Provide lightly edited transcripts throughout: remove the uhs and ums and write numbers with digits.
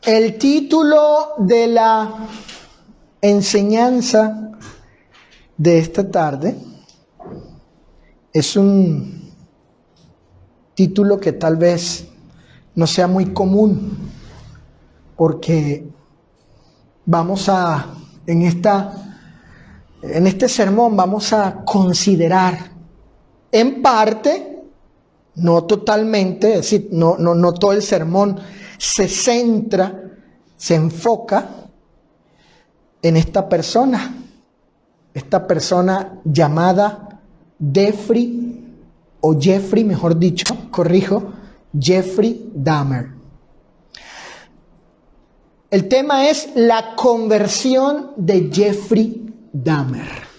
El título de la enseñanza de esta tarde es un título que tal vez no sea muy común, porque en este sermón vamos a considerar en parte, no totalmente, es decir, no todo el sermón se enfoca en esta persona llamada Jeffrey, mejor dicho, Jeffrey Dahmer. El tema es la conversión de Jeffrey Dahmer.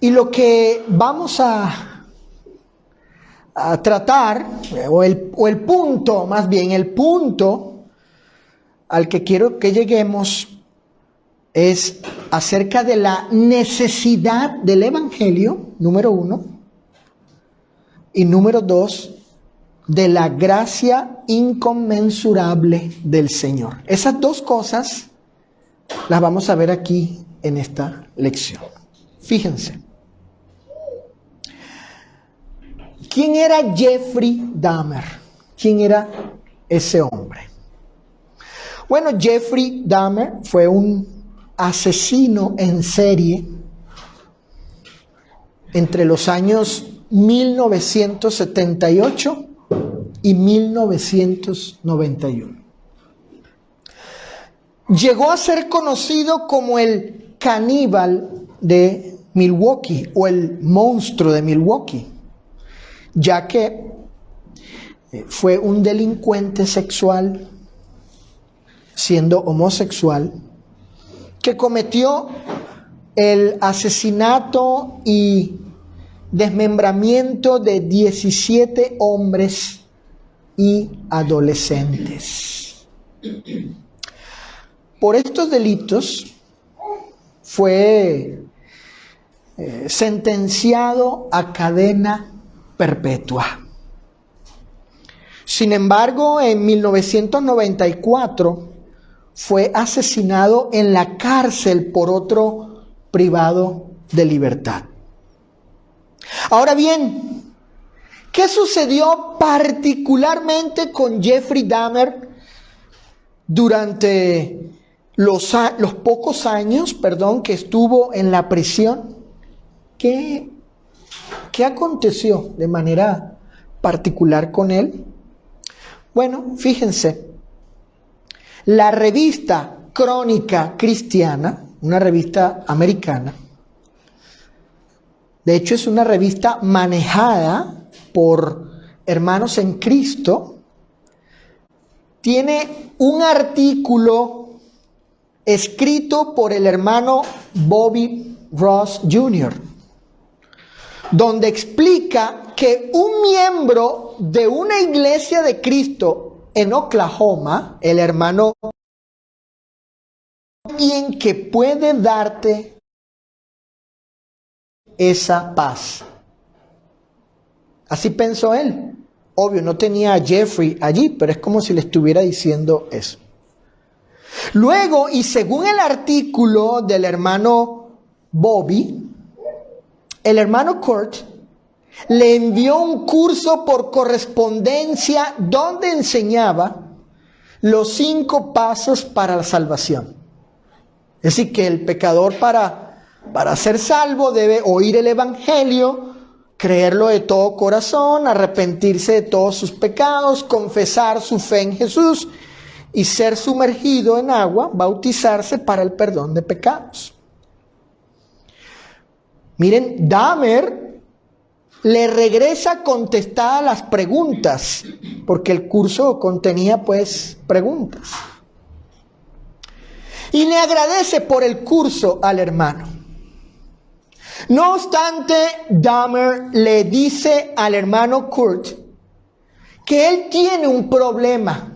Y lo que vamos a tratar, el punto al que quiero que lleguemos es acerca de la necesidad del Evangelio, número 1, y número 2, de la gracia inconmensurable del Señor. Esas dos cosas las vamos a ver aquí en esta lección. Fíjense. ¿Quién era Jeffrey Dahmer? ¿Quién era ese hombre? Bueno, Jeffrey Dahmer fue un asesino en serie entre los años 1978 y 1991. Llegó a ser conocido como el caníbal de Milwaukee o el monstruo de Milwaukee, ya que fue un delincuente sexual, siendo homosexual, que cometió el asesinato y desmembramiento de 17 hombres y adolescentes. Por estos delitos fue sentenciado a cadena perpetua. Sin embargo, en 1994 fue asesinado en la cárcel por otro privado de libertad. Ahora bien, ¿qué sucedió particularmente con Jeffrey Dahmer durante los pocos años, que estuvo en la prisión? ¿Qué aconteció de manera particular con él? Bueno, fíjense, la revista Crónica Cristiana, una revista americana, de hecho es una revista manejada por hermanos en Cristo, tiene un artículo escrito por el hermano Bobby Ross Jr., donde explica que un miembro de una iglesia de Cristo en Oklahoma, el hermano, alguien que puede darte esa paz. Así pensó él. Obvio, no tenía a Jeffrey allí, pero es como si le estuviera diciendo eso. Luego, y según el artículo del hermano Bobby, el hermano Kurt le envió un curso por correspondencia donde enseñaba los 5 pasos para la salvación. Es decir, que el pecador para ser salvo debe oír el Evangelio, creerlo de todo corazón, arrepentirse de todos sus pecados, confesar su fe en Jesús y ser sumergido en agua, bautizarse para el perdón de pecados. Miren, Dahmer le regresa contestadas las preguntas, porque el curso contenía preguntas. Y le agradece por el curso al hermano. No obstante, Dahmer le dice al hermano Kurt que él tiene un problema,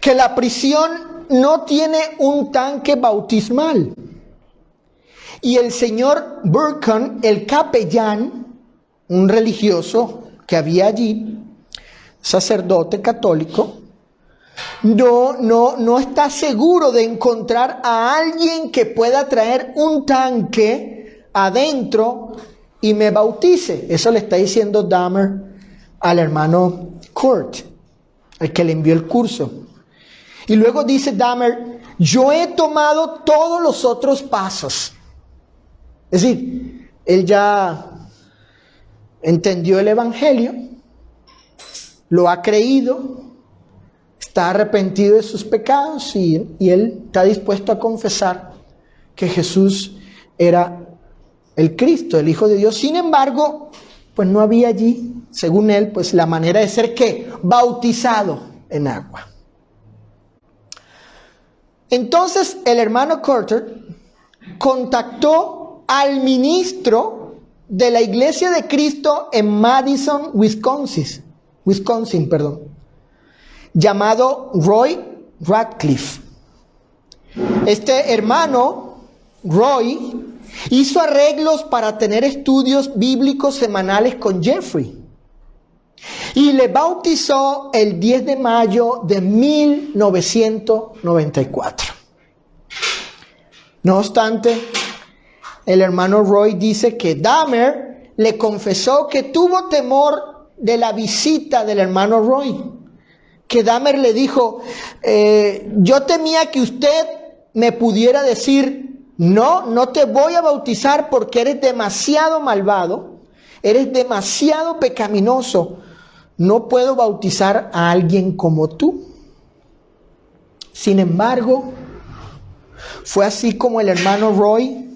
que la prisión no tiene un tanque bautismal. Y el señor Burkhan, el capellán, un religioso que había allí, sacerdote católico, no está seguro de encontrar a alguien que pueda traer un tanque adentro y me bautice. Eso le está diciendo Dahmer al hermano Kurt, al que le envió el curso. Y luego dice Dahmer, yo he tomado todos los otros pasos. Es decir, él ya entendió el evangelio, lo ha creído, está arrepentido de sus pecados y él está dispuesto a confesar que Jesús era el Cristo, el Hijo de Dios. Sin embargo, pues no había allí, según él, pues la manera de ser ¿qué? Bautizado en agua. Entonces el hermano Carter contactó al ministro de la Iglesia de Cristo en Madison, Wisconsin, llamado Roy Radcliffe. Este hermano, Roy, hizo arreglos para tener estudios bíblicos semanales con Jeffrey y le bautizó el 10 de mayo de 1994. No obstante, el hermano Roy dice que Dahmer le confesó que tuvo temor de la visita del hermano Roy. Que Dahmer le dijo, yo temía que usted me pudiera decir, no te voy a bautizar porque eres demasiado malvado, eres demasiado pecaminoso, no puedo bautizar a alguien como tú. Sin embargo, fue así como el hermano Roy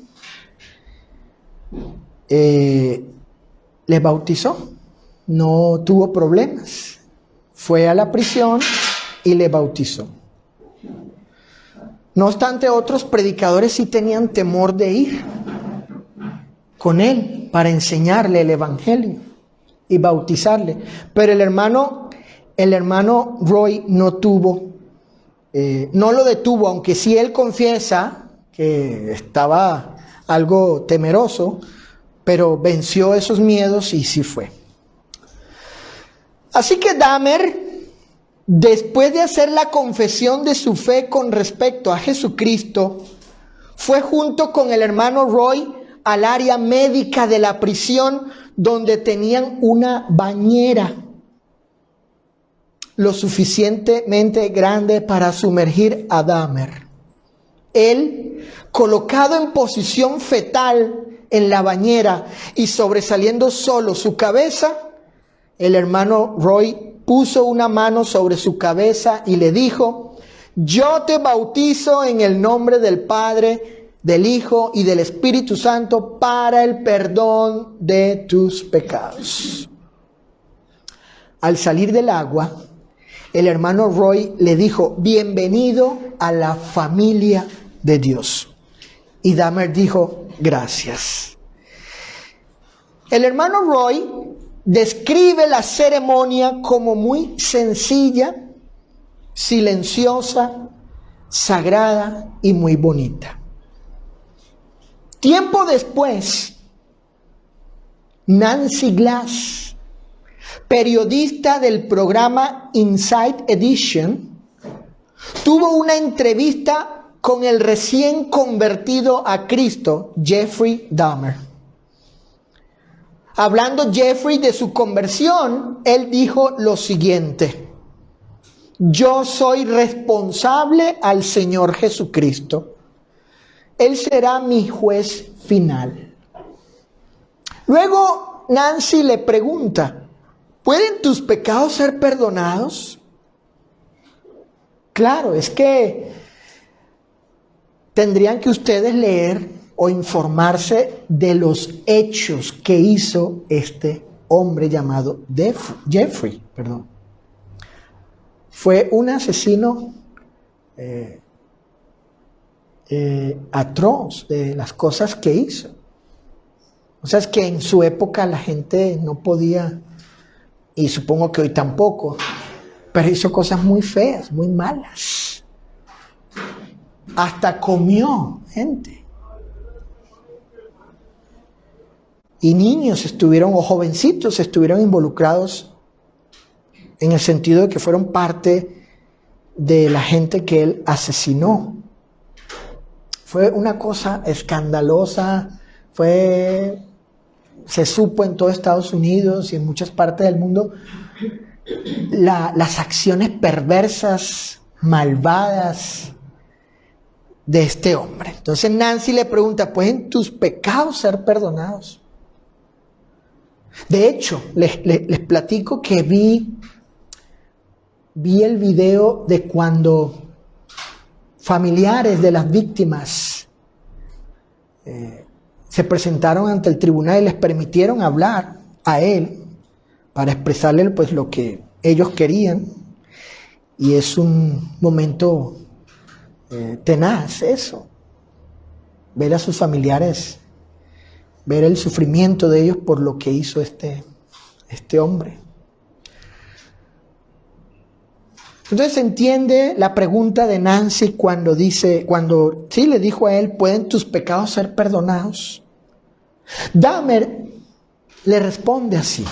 le bautizó, no tuvo problemas, fue a la prisión y le bautizó. No obstante, otros predicadores sí tenían temor de ir con él para enseñarle el evangelio y bautizarle, pero el hermano Roy no lo detuvo, aunque sí él confiesa que estaba algo temeroso, pero venció esos miedos y sí fue. Así que Dahmer, después de hacer la confesión de su fe con respecto a Jesucristo, fue junto con el hermano Roy al área médica de la prisión, donde tenían una bañera lo suficientemente grande para sumergir a Dahmer. Él, colocado en posición fetal en la bañera y sobresaliendo solo su cabeza, el hermano Roy puso una mano sobre su cabeza y le dijo, yo te bautizo en el nombre del Padre, del Hijo y del Espíritu Santo para el perdón de tus pecados. Al salir del agua, el hermano Roy le dijo, bienvenido a la familia de Dios. Y Dahmer dijo, gracias. El hermano Roy describe la ceremonia como muy sencilla, silenciosa, sagrada y muy bonita. Tiempo después, Nancy Glass, periodista del programa Inside Edition, tuvo una entrevista con el recién convertido a Cristo, Jeffrey Dahmer. Hablando Jeffrey de su conversión, él dijo lo siguiente: yo soy responsable al Señor Jesucristo. Él será mi juez final. Luego Nancy le pregunta, ¿pueden tus pecados ser perdonados? Claro, es que tendrían que ustedes leer o informarse de los hechos que hizo este hombre llamado Jeffrey. Fue un asesino atroz de las cosas que hizo. O sea, es que en su época la gente no podía, y supongo que hoy tampoco, pero hizo cosas muy feas, muy malas. Hasta comió gente. Y niños o jovencitos estuvieron involucrados en el sentido de que fueron parte de la gente que él asesinó. Fue una cosa escandalosa, se supo en todo Estados Unidos y en muchas partes del mundo las acciones perversas, malvadas de este hombre. Entonces Nancy le pregunta, ¿pueden tus pecados ser perdonados? De hecho, les platico que vi el video de cuando familiares de las víctimas se presentaron ante el tribunal y les permitieron hablar a él para expresarle pues lo que ellos querían. Y es un momento tenaz eso, ver a sus familiares, ver el sufrimiento de ellos por lo que hizo este hombre. Entonces se entiende la pregunta de Nancy cuando sí le dijo a él, ¿pueden tus pecados ser perdonados? Dahmer le responde así: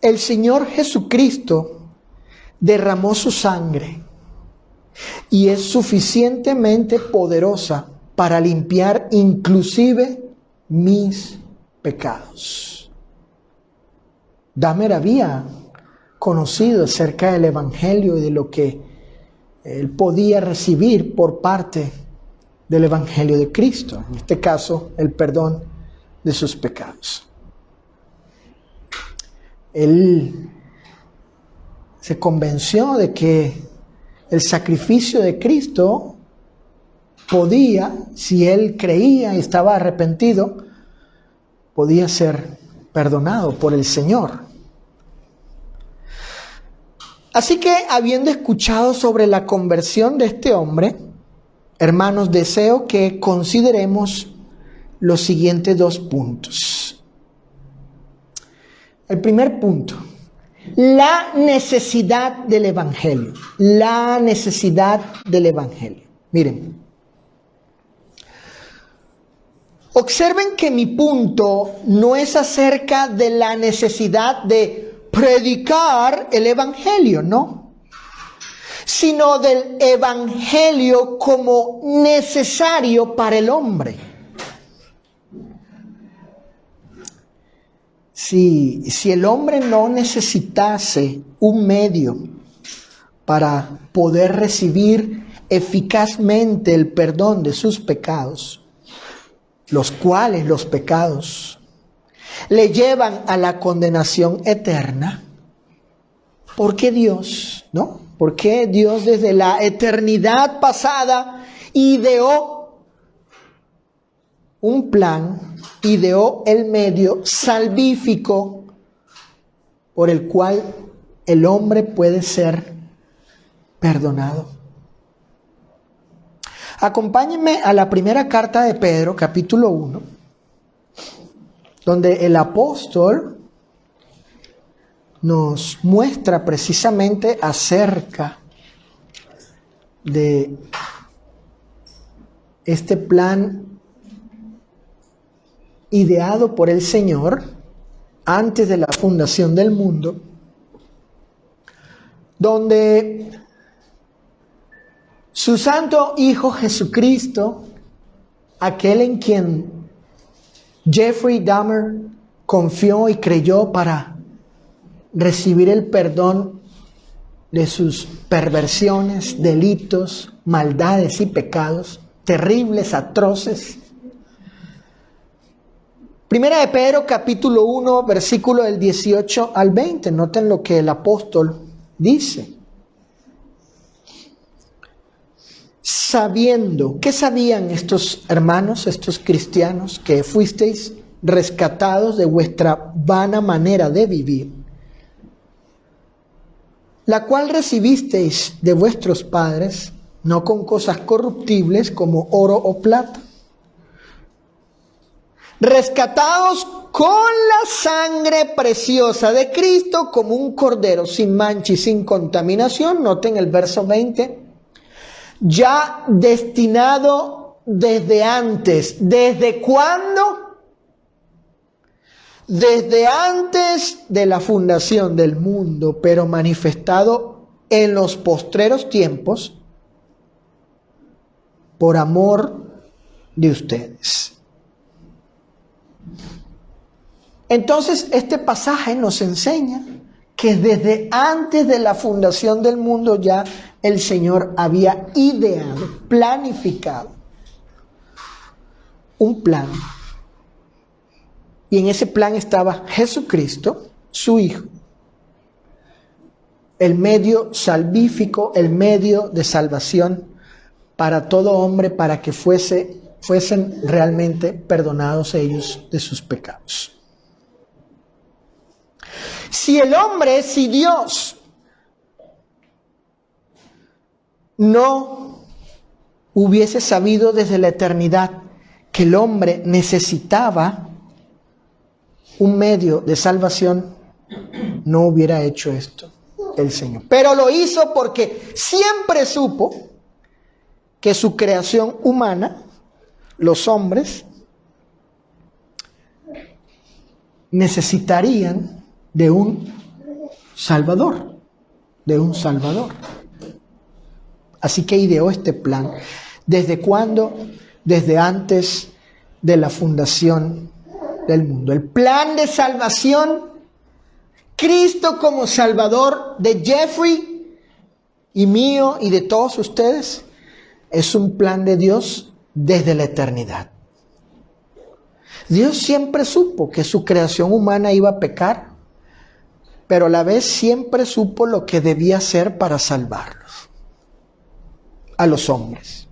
el Señor Jesucristo derramó su sangre y es suficientemente poderosa para limpiar inclusive mis pecados. Dahmer había conocido acerca del Evangelio y de lo que él podía recibir por parte del Evangelio de Cristo, en este caso el perdón de sus pecados. Él se convenció de que el sacrificio de Cristo podía, si él creía y estaba arrepentido, podía ser perdonado por el Señor. Así que, habiendo escuchado sobre la conversión de este hombre, hermanos, deseo que consideremos los siguientes 2 puntos. El primer punto: la necesidad del Evangelio. La necesidad del Evangelio. Miren, observen que mi punto no es acerca de la necesidad de predicar el Evangelio, no, sino del Evangelio como necesario para el hombre. Si el hombre no necesitase un medio para poder recibir eficazmente el perdón de sus pecados, los cuales los pecados le llevan a la condenación eterna, ¿por qué Dios, no? ¿Por qué Dios desde la eternidad pasada ideó un plan, ideó el medio salvífico por el cual el hombre puede ser perdonado? Acompáñenme a la primera carta de Pedro, capítulo 1, donde el apóstol nos muestra precisamente acerca de este plan ideado por el Señor antes de la fundación del mundo, donde su santo Hijo Jesucristo, aquel en quien Jeffrey Dahmer confió y creyó para recibir el perdón de sus perversiones, delitos, maldades y pecados terribles, atroces. Primera de Pedro, capítulo 1, versículo del 18 al 20. Noten lo que el apóstol dice. Sabiendo, ¿qué sabían estos hermanos, estos cristianos? Que fuisteis rescatados de vuestra vana manera de vivir, la cual recibisteis de vuestros padres, no con cosas corruptibles como oro o plata, rescatados con la sangre preciosa de Cristo, como un cordero sin mancha y sin contaminación. Noten el verso 20. Ya destinado desde antes. ¿Desde cuándo? desde antes de la fundación del mundo, pero manifestado en los postreros tiempos, por amor de ustedes. Entonces, este pasaje nos enseña que desde antes de la fundación del mundo ya el Señor había ideado, planificado un plan. Y en ese plan estaba Jesucristo, su Hijo, el medio salvífico, el medio de salvación para todo hombre, para que fuesen realmente perdonados ellos de sus pecados. Si Dios no hubiese sabido desde la eternidad que el hombre necesitaba un medio de salvación, no hubiera hecho esto el Señor. Pero lo hizo porque siempre supo que su creación humana, los hombres, necesitarían de un Salvador, Así que ideó este plan. ¿Desde cuándo? Desde antes de la fundación del mundo. El plan de salvación, Cristo como Salvador de Jeffrey y mío y de todos ustedes, es un plan de Dios desde la eternidad. Dios siempre supo que su creación humana iba a pecar, pero a la vez siempre supo lo que debía hacer para salvarlos, a los hombres.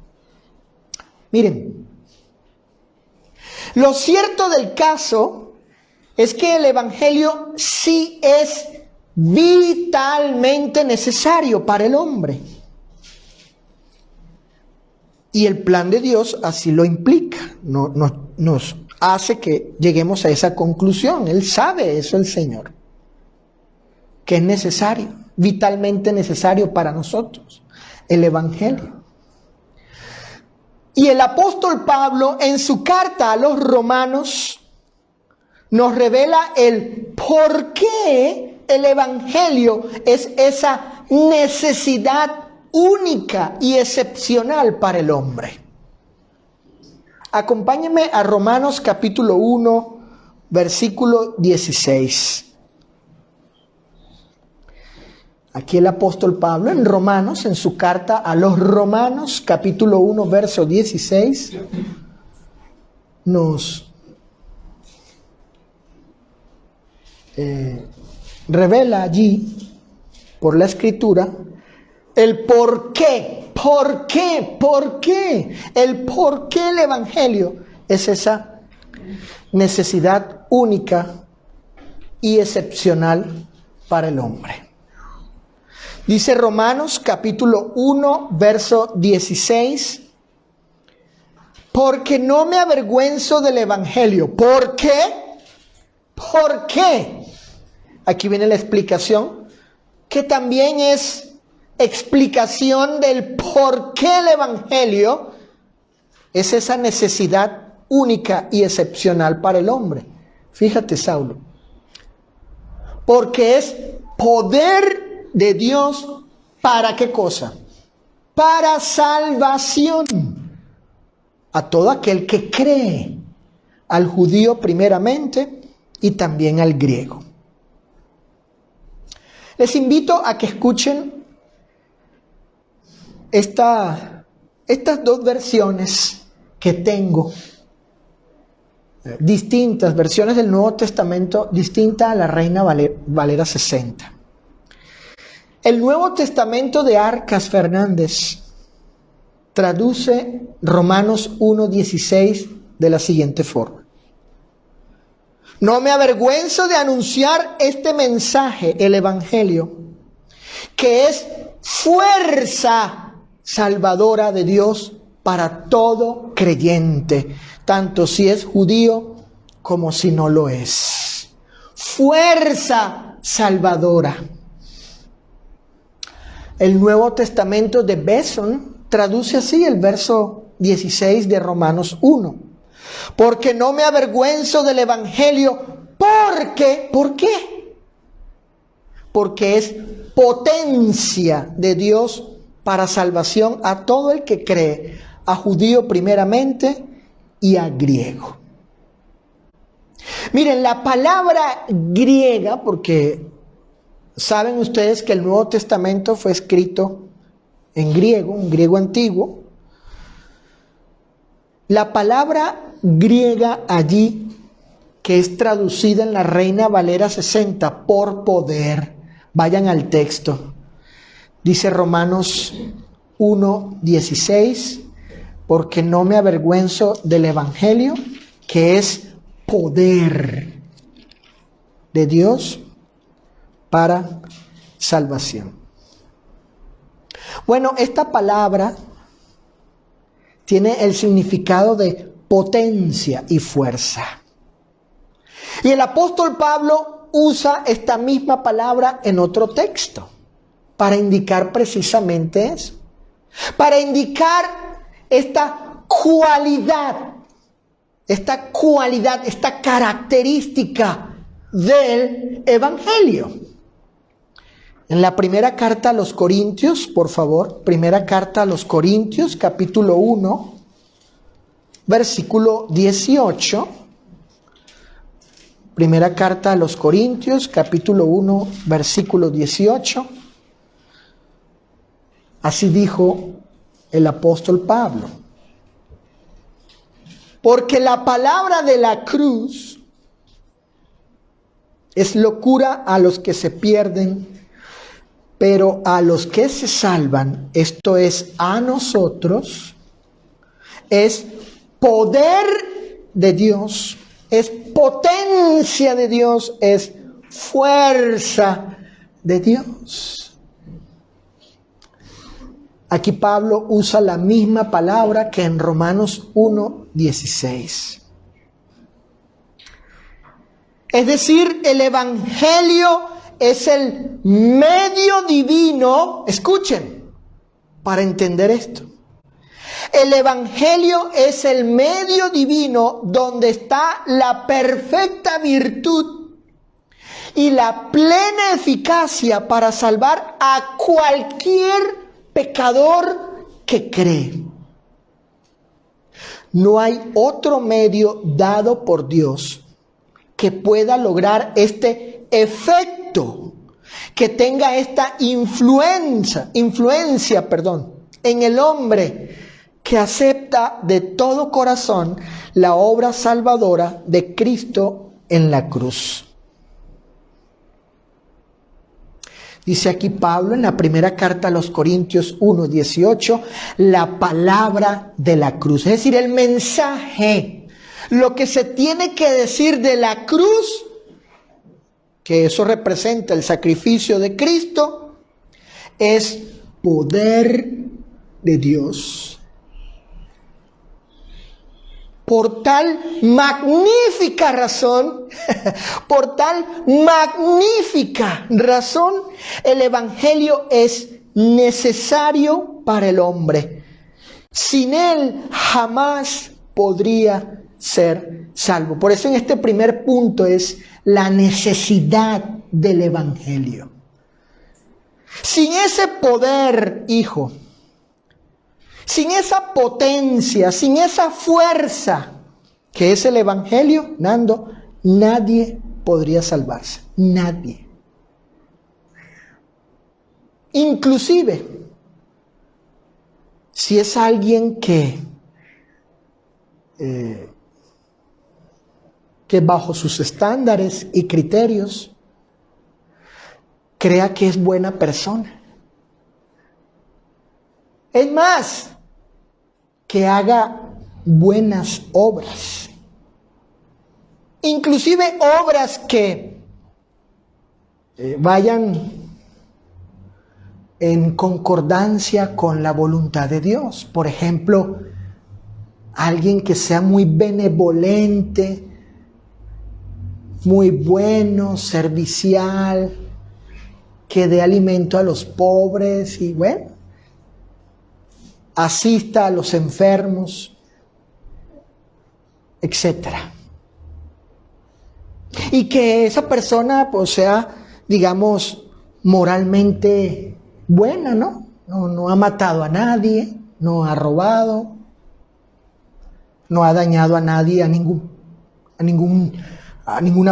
Miren, lo cierto del caso es que el Evangelio sí es vitalmente necesario para el hombre. Y el plan de Dios así lo implica, nos hace que lleguemos a esa conclusión. Él sabe eso, el Señor, que es necesario, vitalmente necesario para nosotros, el Evangelio. Y el apóstol Pablo, en su carta a los romanos, nos revela el por qué el Evangelio es esa necesidad única y excepcional para el hombre. Acompáñenme a Romanos capítulo 1, versículo 16. Aquí el apóstol Pablo en Romanos, en su carta a los Romanos, capítulo 1, verso 16, nos revela allí, por la Escritura, el por qué el Evangelio es esa necesidad única y excepcional para el hombre. Dice Romanos capítulo 1, verso 16, porque no me avergüenzo del Evangelio. ¿Por qué? ¿Por qué? Aquí viene la explicación, que también es explicación del por qué el Evangelio es esa necesidad única y excepcional para el hombre. Fíjate, Saulo. Porque es poder de Dios, ¿para qué cosa? Para salvación a todo aquel que cree, al judío primeramente y también al griego. Les invito a que escuchen estas dos versiones que tengo, distintas versiones del Nuevo Testamento, distinta a la Reina Valera 60. El Nuevo Testamento de Arcas Fernández traduce Romanos 1:16 de la siguiente forma: no me avergüenzo de anunciar este mensaje, el Evangelio, que es fuerza salvadora de Dios para todo creyente, tanto si es judío como si no lo es. Fuerza salvadora. El Nuevo Testamento de Besson traduce así el verso 16 de Romanos 1. Porque no me avergüenzo del Evangelio, ¿Por qué? Porque es potencia de Dios para salvación a todo el que cree, a judío primeramente y a griego. Miren, la palabra griega, porque saben ustedes que el Nuevo Testamento fue escrito en griego, un griego antiguo. La palabra griega allí, que es traducida en la Reina Valera 60 por poder, vayan al texto, dice Romanos 1:16, porque no me avergüenzo del Evangelio, que es poder de Dios para salvación. Bueno, esta palabra tiene el significado de potencia y fuerza. Y el apóstol Pablo usa esta misma palabra en otro texto para indicar precisamente eso. Para indicar esta cualidad, esta característica del Evangelio. En la primera carta a los Corintios, por favor, primera carta a los Corintios, capítulo 1, versículo 18. Primera carta a los Corintios, capítulo 1, versículo 18. Así dijo el apóstol Pablo. Porque la palabra de la cruz es locura a los que se pierden, pero a los que se salvan, esto es a nosotros, es poder de Dios, es potencia de Dios, es fuerza de Dios. Aquí Pablo usa la misma palabra que en Romanos 1:16. Es decir, el Evangelio es el medio divino, escuchen, para entender esto. El Evangelio es el medio divino donde está la perfecta virtud y la plena eficacia para salvar a cualquier pecador que cree. No hay otro medio dado por Dios que pueda lograr este efecto, que tenga esta influencia, en el hombre que acepta de todo corazón la obra salvadora de Cristo en la cruz. Dice aquí Pablo en la primera carta a los Corintios 1:18, la palabra de la cruz, es decir, el mensaje, lo que se tiene que decir de la cruz, que eso representa el sacrificio de Cristo, es poder de Dios. Por tal magnífica razón, el Evangelio es necesario para el hombre. Sin él jamás podría ser salvo. Por eso en este primer punto es la necesidad del Evangelio. Sin ese poder, hijo, sin esa potencia, sin esa fuerza que es el Evangelio, Nando, nadie podría salvarse. Nadie. Inclusive, si es alguien que bajo sus estándares y criterios crea que es buena persona. Es más, que haga buenas obras. Inclusive obras que vayan en concordancia con la voluntad de Dios. Por ejemplo, alguien que sea muy benevolente, muy bueno, servicial, que dé alimento a los pobres y bueno, asista a los enfermos, etc. Y que esa persona pues sea, digamos, moralmente buena, ¿no? No ha matado a nadie, no ha robado, no ha dañado a nadie, a ninguna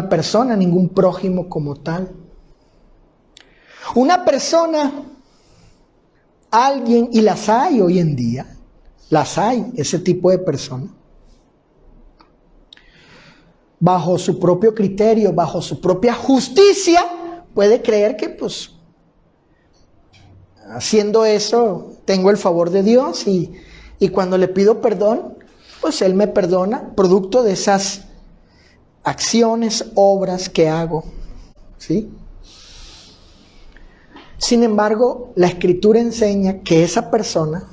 persona, a ningún prójimo como tal. Una persona, alguien, y las hay hoy en día, las hay, ese tipo de personas, bajo su propio criterio, bajo su propia justicia, puede creer que pues haciendo eso tengo el favor de Dios y cuando le pido perdón, pues Él me perdona, producto de esas acciones, obras que hago, ¿sí? Sin embargo, la Escritura enseña que esa persona,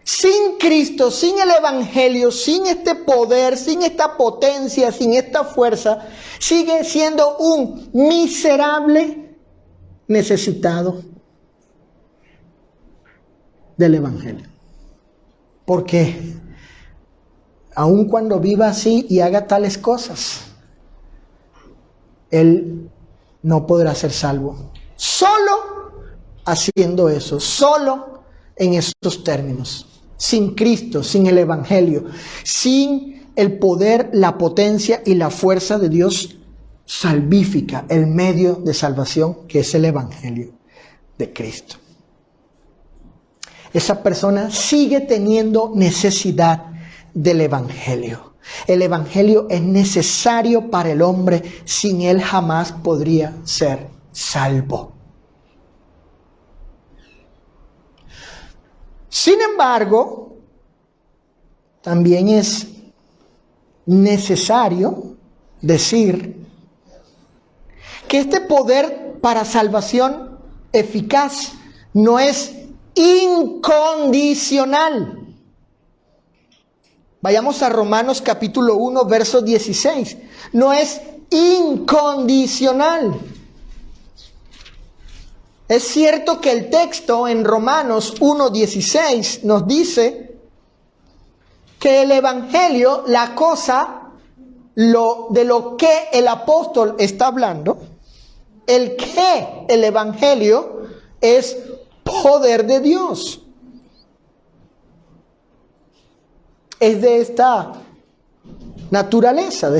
sin Cristo, sin el Evangelio, sin este poder, sin esta potencia, sin esta fuerza, sigue siendo un miserable necesitado del Evangelio. Porque aun cuando viva así y haga tales cosas, él no podrá ser salvo. Solo haciendo eso, solo en esos términos. Sin Cristo, sin el Evangelio, sin el poder, la potencia y la fuerza de Dios salvífica, el medio de salvación que es el Evangelio de Cristo. Esa persona sigue teniendo necesidad del Evangelio. El Evangelio es necesario para el hombre, sin él jamás podría ser salvo. Sin embargo, también es necesario decir que este poder para salvación eficaz no es incondicional. Vayamos a Romanos capítulo 1, verso 16. No es incondicional. Es cierto que el texto en Romanos 1:16 nos dice que el Evangelio, la cosa, de lo que el apóstol está hablando, el Evangelio es poder de Dios. Es de esta naturaleza, de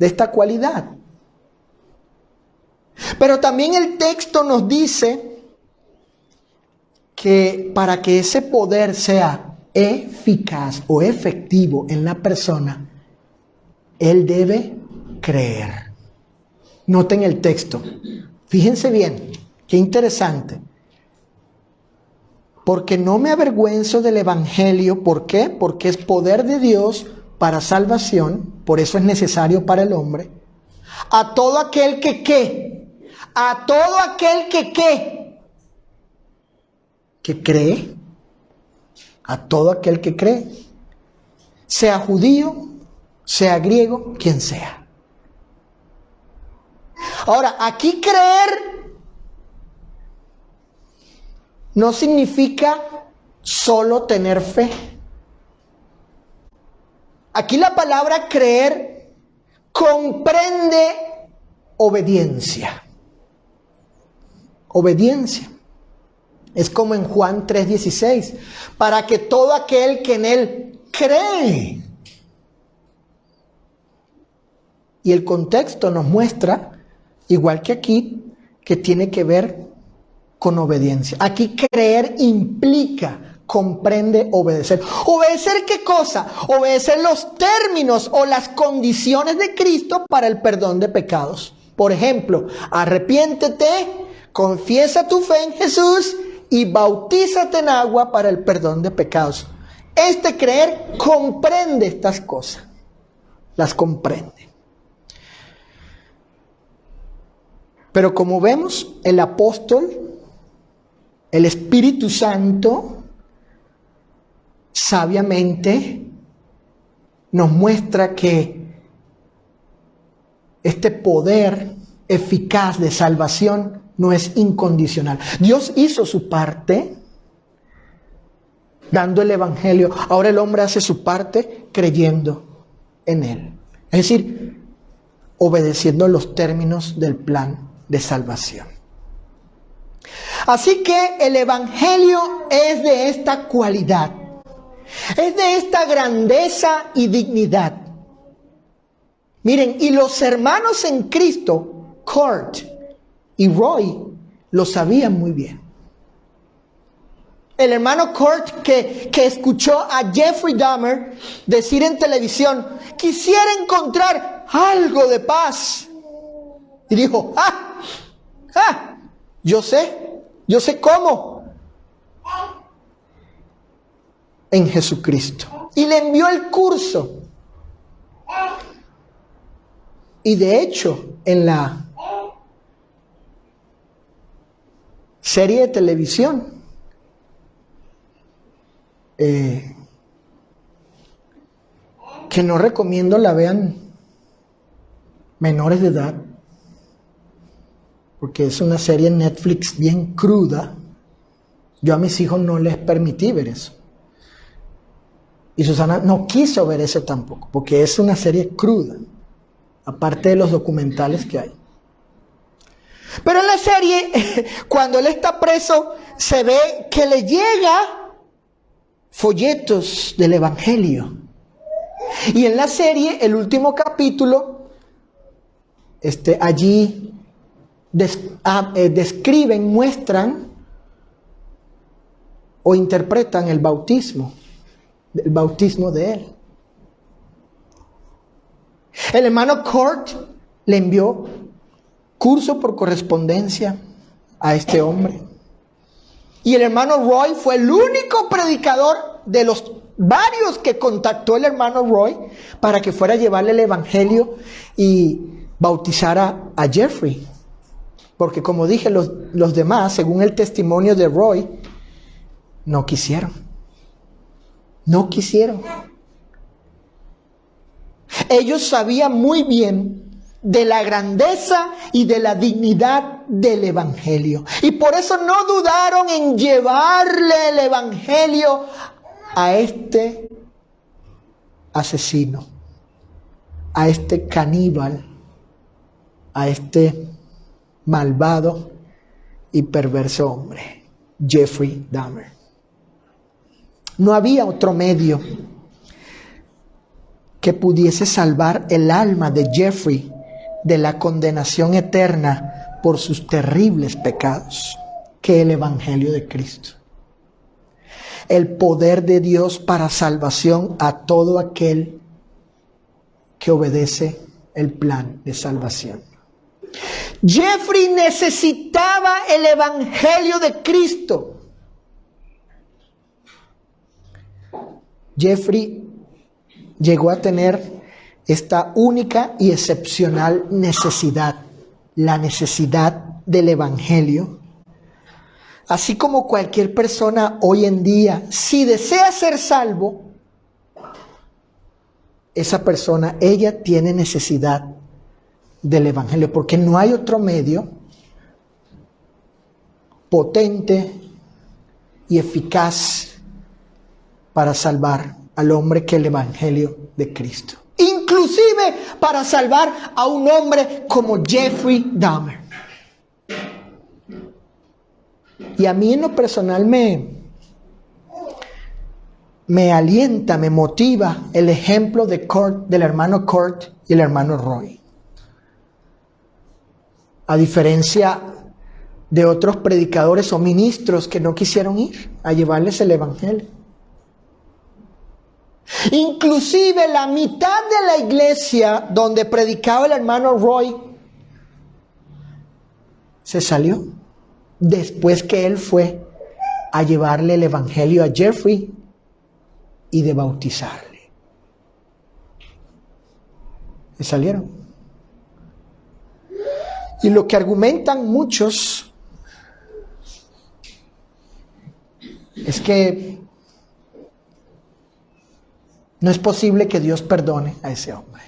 esta cualidad. Pero también el texto nos dice que para que ese poder sea eficaz o efectivo en la persona, él debe creer. Noten el texto. Fíjense bien, qué interesante. Porque no me avergüenzo del Evangelio. ¿Por qué? Porque es poder de Dios para salvación. Por eso es necesario para el hombre. A todo aquel que ¿qué? A todo aquel que ¿qué? Que cree. A todo aquel que cree. Sea judío, sea griego, quien sea. Ahora, aquí creer no significa solo tener fe. Aquí la palabra creer comprende obediencia. Obediencia. Es como en Juan 3:16. Para que todo aquel que en él cree. Y el contexto nos muestra, igual que aquí, que tiene que ver con obediencia. Aquí creer implica, comprende obedecer. ¿Obedecer qué cosa? Obedecer los términos o las condiciones de Cristo para el perdón de pecados. Por ejemplo, arrepiéntete, confiesa tu fe en Jesús y bautízate en agua para el perdón de pecados. Este creer comprende estas cosas. Las comprende. Pero como vemos, el apóstol, el Espíritu Santo, sabiamente nos muestra que este poder eficaz de salvación no es incondicional. Dios hizo su parte dando el Evangelio. Ahora el hombre hace su parte creyendo en él. Es decir, obedeciendo los términos del plan de salvación. Así que el Evangelio es de esta cualidad, es de esta grandeza y dignidad. Miren, y los hermanos en Cristo, Kurt y Roy, lo sabían muy bien. El hermano Kurt que escuchó a Jeffrey Dahmer decir en televisión, quisiera encontrar algo de paz. Y dijo, yo sé cómo. En Jesucristo. Y le envió el curso. Y de hecho, en la serie de televisión, que no recomiendo la vean menores de edad, porque es una serie en Netflix bien cruda. Yo a mis hijos no les permití ver eso. Y Susana no quiso ver eso tampoco, porque es una serie cruda, aparte de los documentales que hay. Pero en la serie, cuando él está preso, se ve que le llega folletos del Evangelio. Y en la serie, el último capítulo, allí describen, muestran o interpretan el bautismo de él. El hermano Kurt le envió curso por correspondencia a este hombre. Y el hermano Roy fue el único predicador de los varios que contactó el hermano Roy para que fuera a llevarle el Evangelio y bautizara a Jeffrey. Porque como dije, los demás, según el testimonio de Roy, no quisieron. No quisieron. Ellos sabían muy bien de la grandeza y de la dignidad del Evangelio. Y por eso no dudaron en llevarle el Evangelio a este asesino, a este caníbal, a este malvado y perverso hombre, Jeffrey Dahmer. No había otro medio que pudiese salvar el alma de Jeffrey de la condenación eterna por sus terribles pecados que el Evangelio de Cristo. El poder de Dios para salvación a todo aquel que obedece el plan de salvación. Jeffrey necesitaba el Evangelio de Cristo. Jeffrey llegó a tener esta única y excepcional necesidad, la necesidad del Evangelio. Así como cualquier persona hoy en día, si desea ser salvo, esa persona, ella tiene necesidad del Evangelio, porque no hay otro medio potente y eficaz para salvar al hombre que el Evangelio de Cristo. Inclusive para salvar a un hombre como Jeffrey Dahmer. Y a mí en lo personal me alienta, me motiva el ejemplo de Kurt, del hermano Kurt y el hermano Roy. A diferencia de otros predicadores o ministros que no quisieron ir a llevarles el Evangelio. Inclusive la mitad de la iglesia donde predicaba el hermano Roy se salió después que él fue a llevarle el Evangelio a Jeffrey y de bautizarle. Se salieron. Y lo que argumentan muchos es que no es posible que Dios perdone a ese hombre.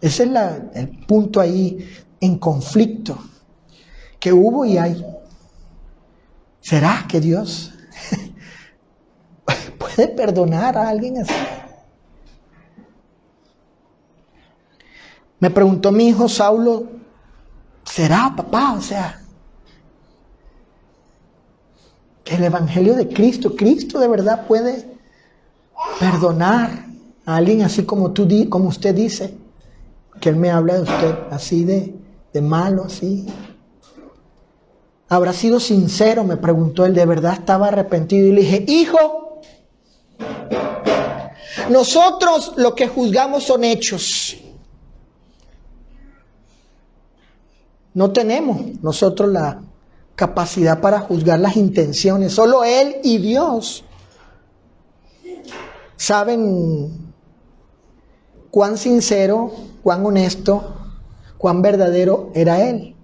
Ese es el punto ahí en conflicto que hubo y hay. ¿Será que Dios puede perdonar a alguien así? Me preguntó mi hijo Saulo, ¿será, papá? O sea, el Evangelio de Cristo, Cristo de verdad puede perdonar a alguien así como como usted dice, que Él me habla de usted, así de malo, así. ¿Habrá sido sincero? Me preguntó él, ¿de verdad estaba arrepentido? Y le dije, hijo, nosotros lo que juzgamos son hechos. No tenemos nosotros la capacidad para juzgar las intenciones. Solo Él y Dios saben cuán sincero, cuán honesto, cuán verdadero era Él.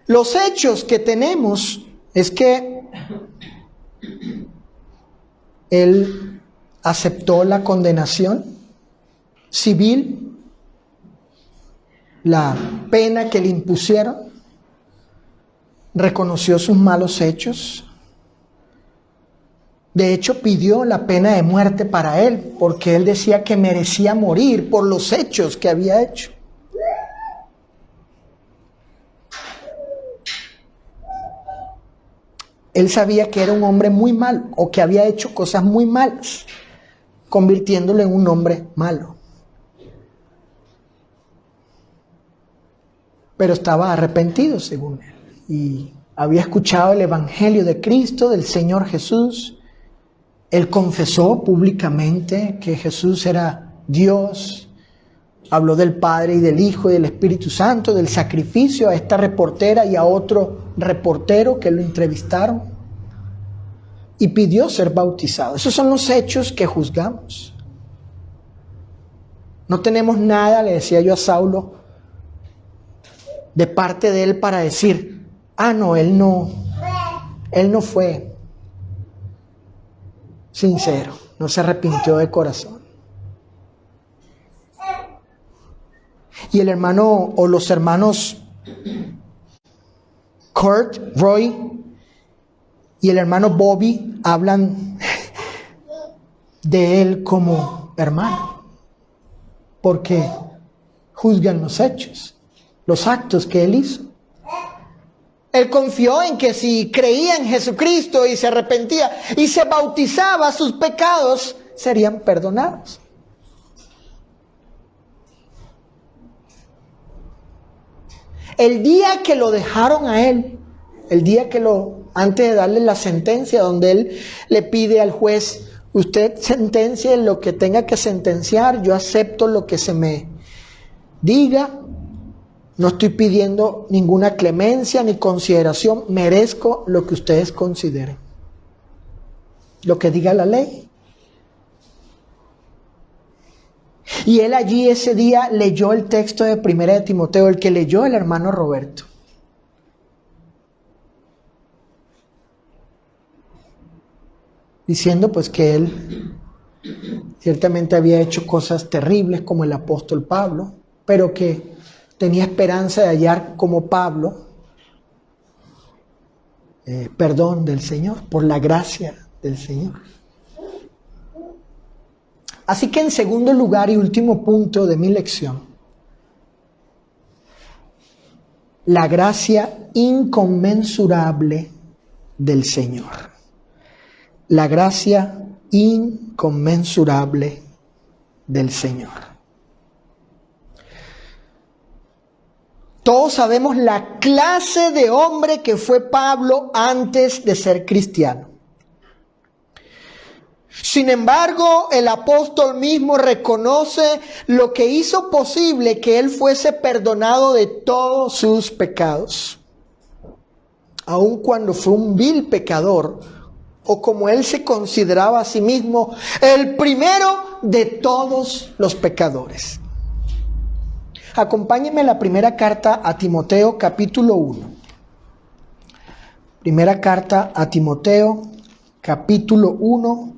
Los hechos que tenemos es que Él aceptó la condenación civil, la pena que le impusieron, reconoció sus malos hechos. De hecho, pidió la pena de muerte para él, porque él decía que merecía morir por los hechos que había hecho. Él sabía que era un hombre muy malo, o que había hecho cosas muy malas, convirtiéndolo en un hombre malo. Pero estaba arrepentido, según él, y había escuchado el Evangelio de Cristo, del Señor Jesús. Él confesó públicamente que Jesús era Dios. Habló del Padre y del Hijo y del Espíritu Santo, del sacrificio a esta reportera y a otro reportero que lo entrevistaron. Y pidió ser bautizado. Esos son los hechos que juzgamos. No tenemos nada, le decía yo a Saulo, de parte de él para decir, no, él no fue sincero, no se arrepintió de corazón. Y el hermano o los hermanos Kurt, Roy y el hermano Bobby hablan de él como hermano, porque juzgan los hechos, los actos que él hizo. Él confió en que si creía en Jesucristo y se arrepentía y se bautizaba, sus pecados serían perdonados. El día que lo dejaron a él, antes de darle la sentencia, donde él le pide al juez, usted sentencie lo que tenga que sentenciar, yo acepto lo que se me diga, no estoy pidiendo ninguna clemencia ni consideración, merezco lo que ustedes consideren, lo que diga la ley. Y él allí ese día leyó el texto de 1 de Timoteo, el que leyó el hermano Roberto. Diciendo pues que él ciertamente había hecho cosas terribles como el apóstol Pablo, pero que tenía esperanza de hallar como Pablo perdón del Señor, por la gracia del Señor. Así que en segundo lugar y último punto de mi lección, la gracia inconmensurable del Señor. La gracia inconmensurable del Señor. Todos sabemos la clase de hombre que fue Pablo antes de ser cristiano. Sin embargo, el apóstol mismo reconoce lo que hizo posible que él fuese perdonado de todos sus pecados. Aun cuando fue un vil pecador, o como él se consideraba a sí mismo, el primero de todos los pecadores. Acompáñenme a la primera carta a Timoteo, capítulo 1. Primera carta a Timoteo, capítulo 1,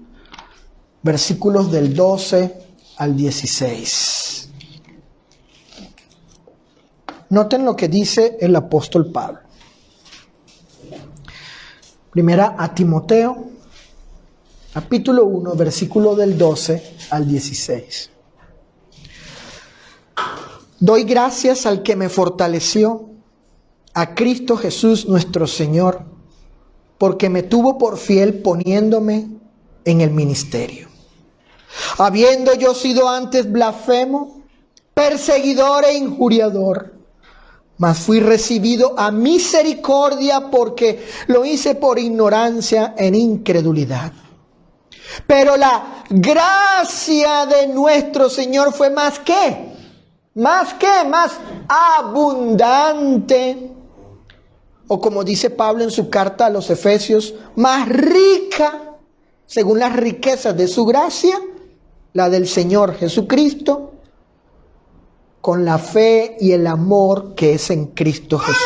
versículos del 12 al 16. Noten lo que dice el apóstol Pablo. Primera a Timoteo, capítulo 1, versículo del 12 al 16. Doy gracias al que me fortaleció, a Cristo Jesús nuestro Señor, porque me tuvo por fiel poniéndome en el ministerio. Habiendo yo sido antes blasfemo, perseguidor e injuriador, mas fui recibido a misericordia porque lo hice por ignorancia en incredulidad. Pero la gracia de nuestro Señor fue más abundante. O como dice Pablo en su carta a los Efesios, más rica, según las riquezas de su gracia, la del Señor Jesucristo, con la fe y el amor que es en Cristo Jesús.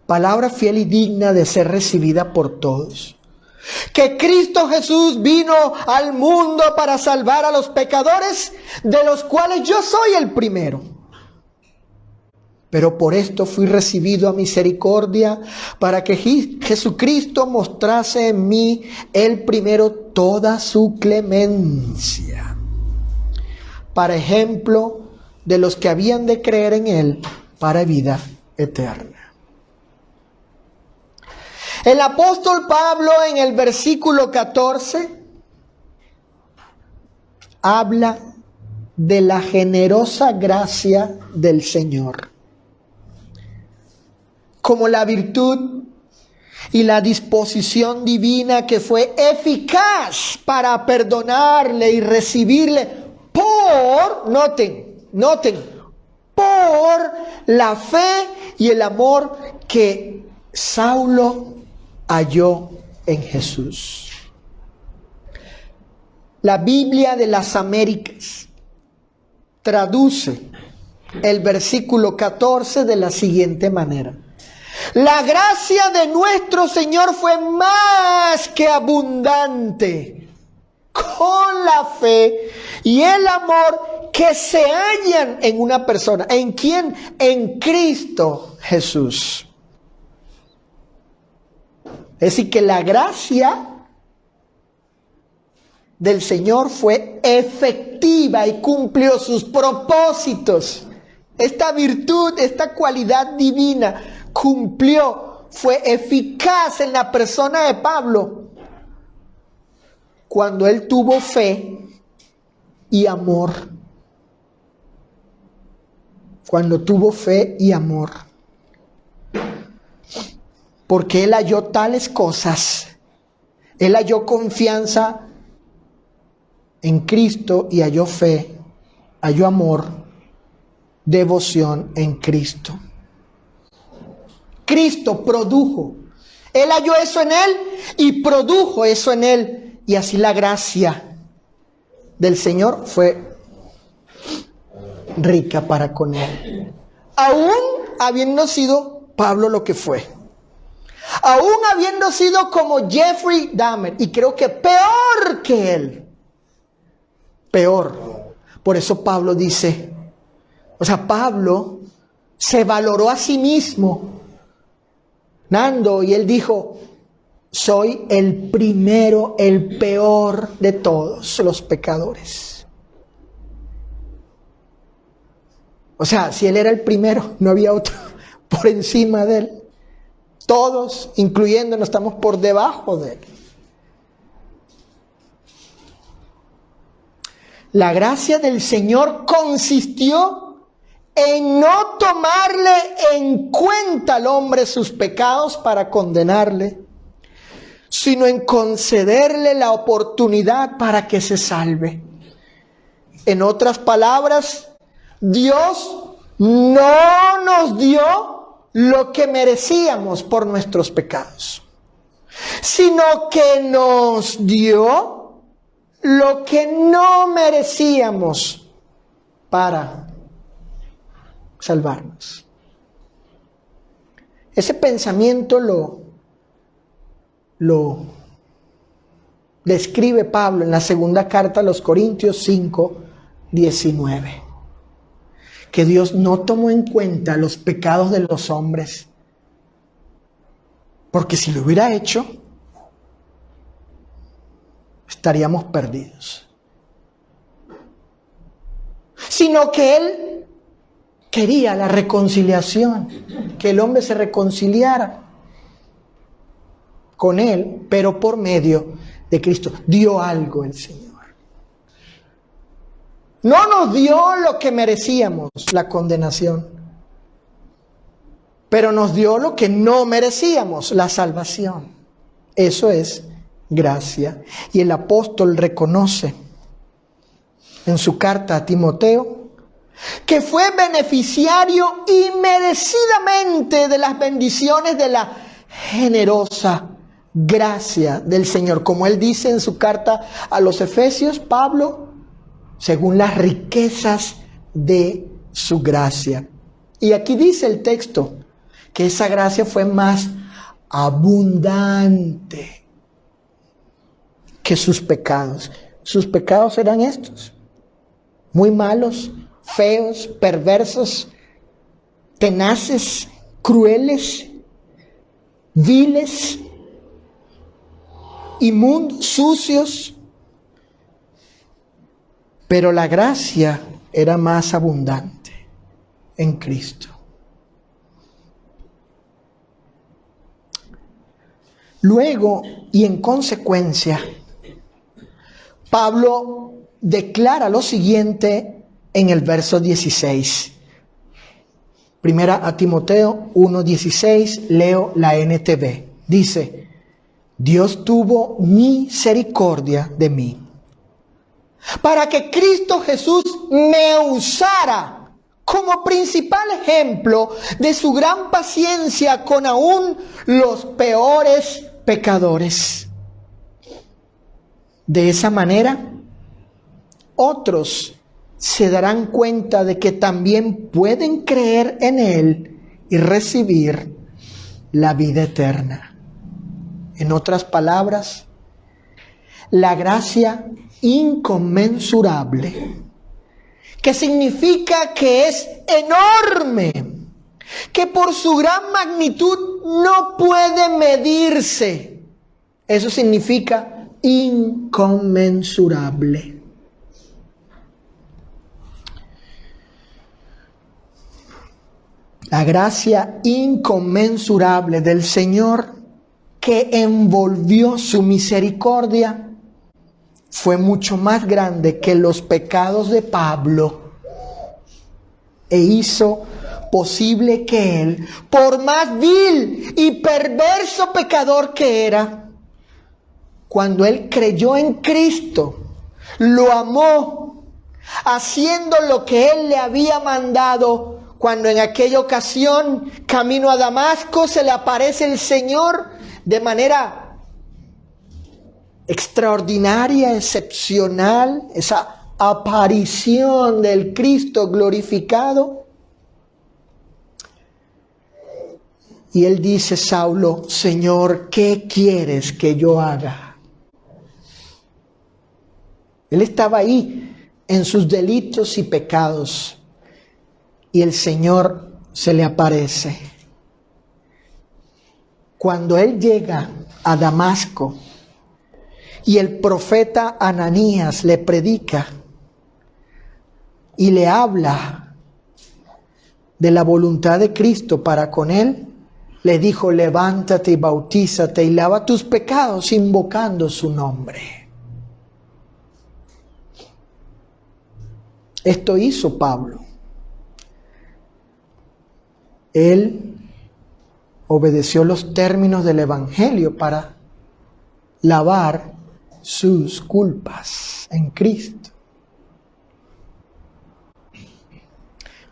Palabra fiel y digna de ser recibida por todos. Que Cristo Jesús vino al mundo para salvar a los pecadores, de los cuales yo soy el primero. Pero por esto fui recibido a misericordia, para que Jesucristo mostrase en mí el primero toda su clemencia, para ejemplo de los que habían de creer en Él para vida eterna. El apóstol Pablo en el versículo 14 habla de la generosa gracia del Señor, como la virtud y la disposición divina que fue eficaz para perdonarle y recibirle por la fe y el amor que Saulo halló en Jesús. La Biblia de las Américas traduce el versículo 14 de la siguiente manera: la gracia de nuestro Señor fue más que abundante con la fe y el amor que se hallan en una persona. ¿En quién? En Cristo Jesús. Es decir, que la gracia del Señor fue efectiva y cumplió sus propósitos. Esta virtud, esta cualidad divina cumplió, fue eficaz en la persona de Pablo cuando él tuvo fe y amor. Cuando tuvo fe y amor. Porque él halló tales cosas. Él halló confianza en Cristo y halló fe, halló amor, devoción en Cristo. Cristo produjo. Él halló eso en él y produjo eso en él. Y así la gracia del Señor fue rica para con él. Aún habiendo sido Pablo lo que fue. Aún habiendo sido como Jeffrey Dahmer. Y creo que peor que él. Peor. Por eso Pablo dice, Pablo se valoró a sí mismo, y él dijo, soy el primero, el peor de todos los pecadores. Si él era el primero, no había otro por encima de él. Todos, incluyéndonos, estamos por debajo de él. La gracia del Señor consistió en no tomarle en cuenta al hombre sus pecados para condenarle, sino en concederle la oportunidad para que se salve. En otras palabras, Dios no nos dio lo que merecíamos por nuestros pecados, sino que nos dio lo que no merecíamos para salvarnos. Ese pensamiento lo describe Pablo en la segunda carta a los Corintios 5:19. Que Dios no tomó en cuenta los pecados de los hombres, porque si lo hubiera hecho, estaríamos perdidos. sino que Él quería la reconciliación, que el hombre se reconciliara con Él, pero por medio de Cristo. Dio algo el Señor. No nos dio lo que merecíamos, la condenación, pero nos dio lo que no merecíamos, la salvación. Eso es gracia. Y el apóstol reconoce en su carta a Timoteo que fue beneficiario inmerecidamente de las bendiciones de la generosa gracia del Señor. Como él dice en su carta a los Efesios, Pablo, según las riquezas de su gracia. Y aquí dice el texto que esa gracia fue más abundante que sus pecados. Sus pecados eran estos: muy malos, feos, perversos, tenaces, crueles, viles, inmundos, sucios. Pero la gracia era más abundante en Cristo. Luego, y en consecuencia, Pablo declara lo siguiente en el verso 16. Primera a Timoteo 1:16, leo la NTV. Dice: Dios tuvo misericordia de mí, para que Cristo Jesús me usara como principal ejemplo de su gran paciencia con aún los peores pecadores. De esa manera, otros se darán cuenta de que también pueden creer en Él y recibir la vida eterna. En otras palabras, la gracia inconmensurable, que significa que es enorme, que por su gran magnitud no puede medirse. Eso significa inconmensurable. La gracia inconmensurable del Señor, que envolvió su misericordia, fue mucho más grande que los pecados de Pablo, e hizo posible que él, por más vil y perverso pecador que era, cuando él creyó en Cristo, lo amó, haciendo lo que él le había mandado. Cuando en aquella ocasión, camino a Damasco, se le aparece el Señor de manera extraordinaria, excepcional, esa aparición del Cristo glorificado. Y él dice: Saulo, Señor, ¿qué quieres que yo haga? Él estaba ahí en sus delitos y pecados, y el Señor se le aparece. Cuando él llega a Damasco y el profeta Ananías le predica y le habla de la voluntad de Cristo para con él, le dijo: levántate y bautízate y lava tus pecados invocando su nombre. Esto hizo Pablo. Él obedeció los términos del Evangelio para lavar sus culpas en Cristo.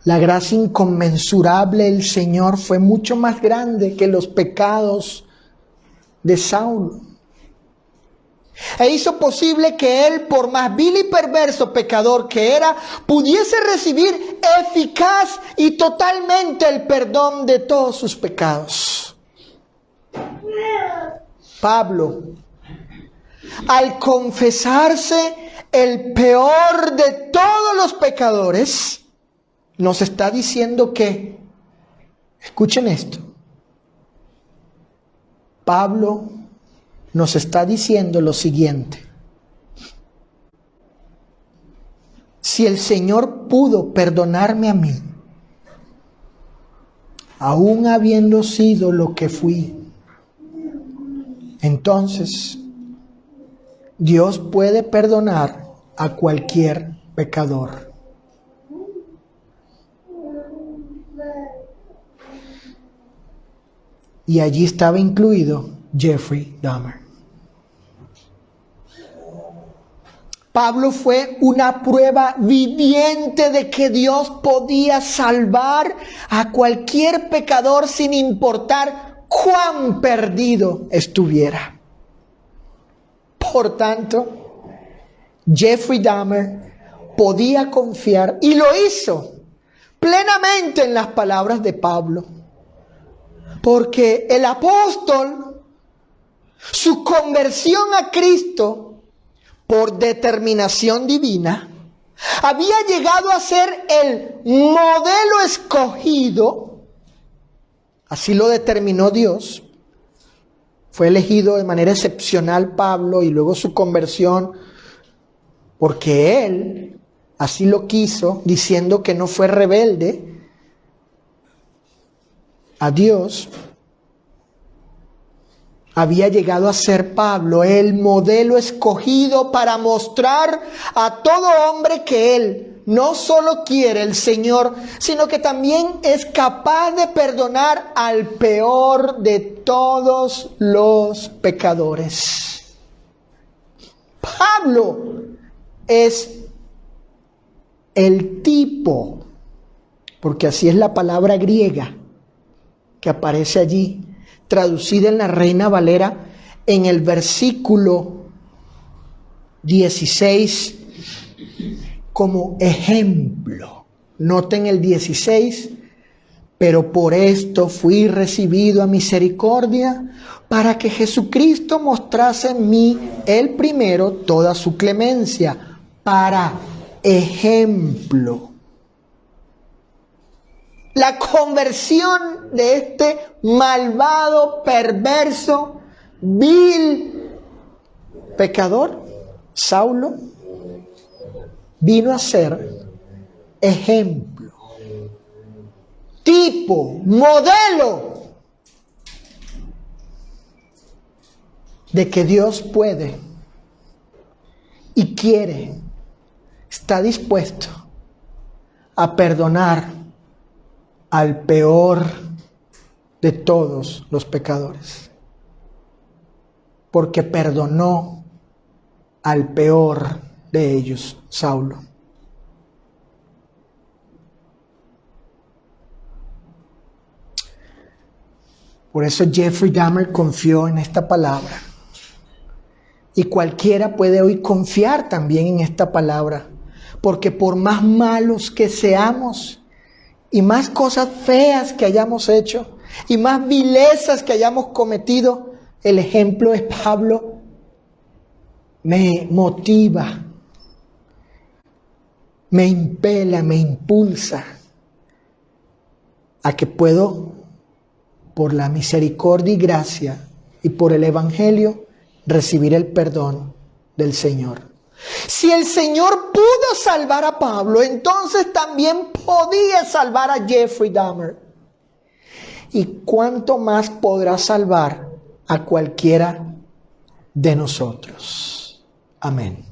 La gracia inconmensurable del Señor fue mucho más grande que los pecados de Saulo, e hizo posible que él, por más vil y perverso pecador que era, pudiese recibir eficaz y totalmente el perdón de todos sus pecados. Pablo, al confesarse el peor de todos los pecadores, nos está diciendo que, escuchen esto, Pablo nos está diciendo lo siguiente: si el Señor pudo perdonarme a mí, aún habiendo sido lo que fui, entonces Dios puede perdonar a cualquier pecador. Y allí estaba incluido Jeffrey Dahmer. Pablo fue una prueba viviente de que Dios podía salvar a cualquier pecador sin importar cuán perdido estuviera. Por tanto, Jeffrey Dahmer podía confiar, y lo hizo plenamente, en las palabras de Pablo. Porque el apóstol, su conversión a Cristo, por determinación divina, había llegado a ser el modelo escogido, así lo determinó Dios. Fue elegido de manera excepcional Pablo, y luego su conversión, porque él así lo quiso, diciendo que no fue rebelde a Dios. Había llegado a ser Pablo el modelo escogido para mostrar a todo hombre que él no solo quiere el Señor, sino que también es capaz de perdonar al peor de todos los pecadores. Pablo es el tipo, porque así es la palabra griega que aparece allí, traducida en la Reina Valera, en el versículo 16, como ejemplo. Noten el 16, pero por esto fui recibido a misericordia, para que Jesucristo mostrase en mí el primero toda su clemencia, para ejemplo. La conversión de este malvado, perverso, vil pecador, Saulo, vino a ser ejemplo, tipo, modelo de que Dios puede y quiere, está dispuesto a perdonar al peor de todos los pecadores, porque perdonó al peor de ellos, Saulo. Por eso Jeffrey Dahmer confió en esta palabra, y cualquiera puede hoy confiar también en esta palabra, porque por más malos que seamos, y más cosas feas que hayamos hecho, y más vilezas que hayamos cometido, el ejemplo de Pablo me motiva, me impela, me impulsa a que puedo, por la misericordia y gracia y por el Evangelio, recibir el perdón del Señor. Si el Señor pudo salvar a Pablo, entonces también podía salvar a Jeffrey Dahmer. ¿Y cuánto más podrá salvar a cualquiera de nosotros? Amén.